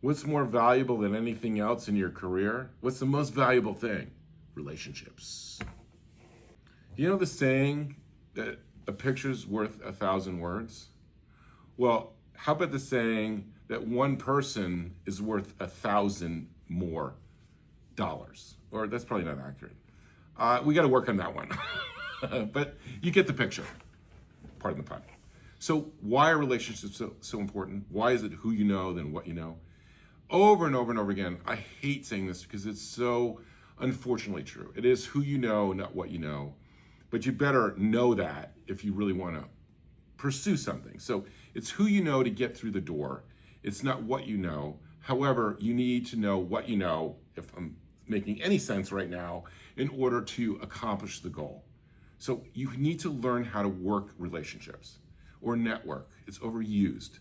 What's more valuable than anything else in your career? What's the most valuable thing? Relationships. You know the saying that a picture's worth 1,000 words? Well, how about the saying that one person is worth 1,000 more dollars? Or that's probably not accurate. We got to work on that one. But you get the picture. Pardon the pun. So why are relationships so important? Why is it who you know than what you know? Over and over and over again, I hate saying this because it's so unfortunately true. It is who you know, not what you know. But you better know that if you really want to pursue something. So it's who you know to get through the door. It's not what you know. However, you need to know what you know, if I'm making any sense right now, in order to accomplish the goal. So you need to learn how to work relationships or network. It's overused.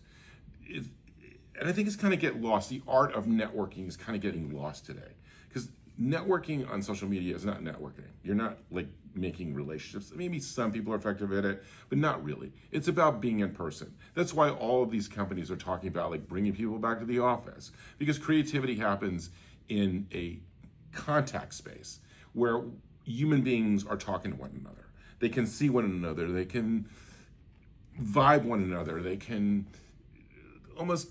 And I think it's kind of get lost. The art of networking is kind of getting lost today, because networking on social media is not networking. You're not like making relationships. Maybe some people are effective at it, but not really. It's about being in person. That's why all of these companies are talking about like bringing people back to the office, because creativity happens in a contact space where human beings are talking to one another. They can see one another. They can vibe one another. They can almost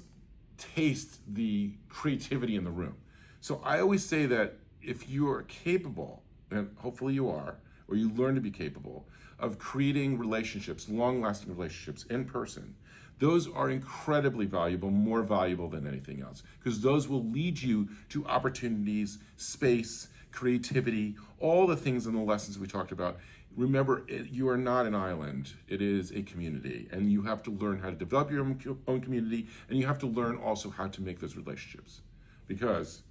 taste the creativity in the room. So I always say that if you are capable, and hopefully you are, or you learn to be capable of creating relationships, long-lasting relationships in person, those are incredibly valuable, more valuable than anything else, because those will lead you to opportunities, space, creativity, all the things in the lessons we talked about. Remember, you are not an island. It is a community, and you have to learn how to develop your own community, and you have to learn also how to make those relationships. Because,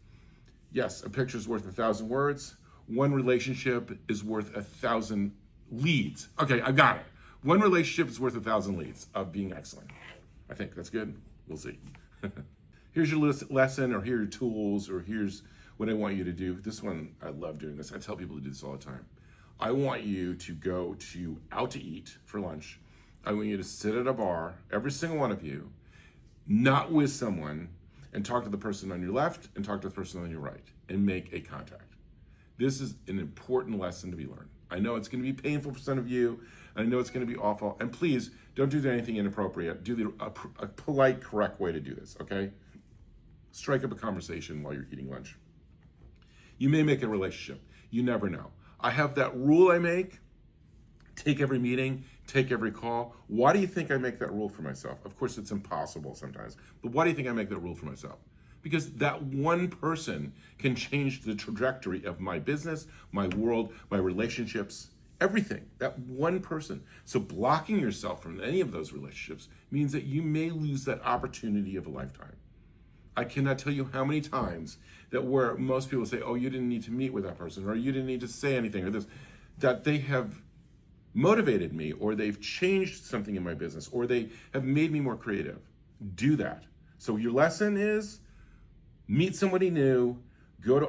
yes, a picture is worth 1,000 words. One relationship is worth 1,000 leads. Okay, I got it. One relationship is worth 1,000 leads of being excellent. I think that's good. We'll see. Here's your lesson, or here are your tools, or here's what I want you to do. This one, I love doing this. I tell people to do this all the time. I want you to go out to eat for lunch. I want you to sit at a bar, every single one of you, not with someone, and talk to the person on your left and talk to the person on your right, and make a contact. This is an important lesson to be learned. I know it's going to be painful for some of you, and I know it's going to be awful. And please, don't do anything inappropriate. Do a polite, correct way to do this, okay? Strike up a conversation while you're eating lunch. You may make a relationship. You never know. I have that rule I make. Take every meeting, take every call. Why do you think I make that rule for myself? Of course, it's impossible sometimes. But why do you think I make that rule for myself? Because that one person can change the trajectory of my business, my world, my relationships, everything. That one person. So blocking yourself from any of those relationships means that you may lose that opportunity of a lifetime. I cannot tell you how many times that where most people say, oh, you didn't need to meet with that person, or you didn't need to say anything, or this, that they have motivated me, or they've changed something in my business, or they have made me more creative. Do that. So your lesson is meet somebody new,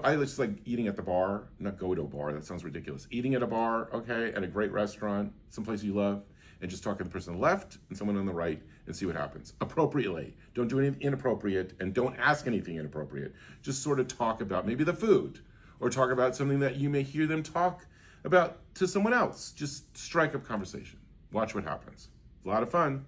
I just like eating at the bar, not go to a bar, that sounds ridiculous. Eating at a bar, okay, at a great restaurant, someplace you love, and just talk to the person on the left and someone on the right and see what happens. Appropriately. Don't do anything inappropriate, and don't ask anything inappropriate. Just sort of talk about maybe the food, or talk about something that you may hear them talk about to someone else. Just strike up conversation. Watch what happens. It's a lot of fun.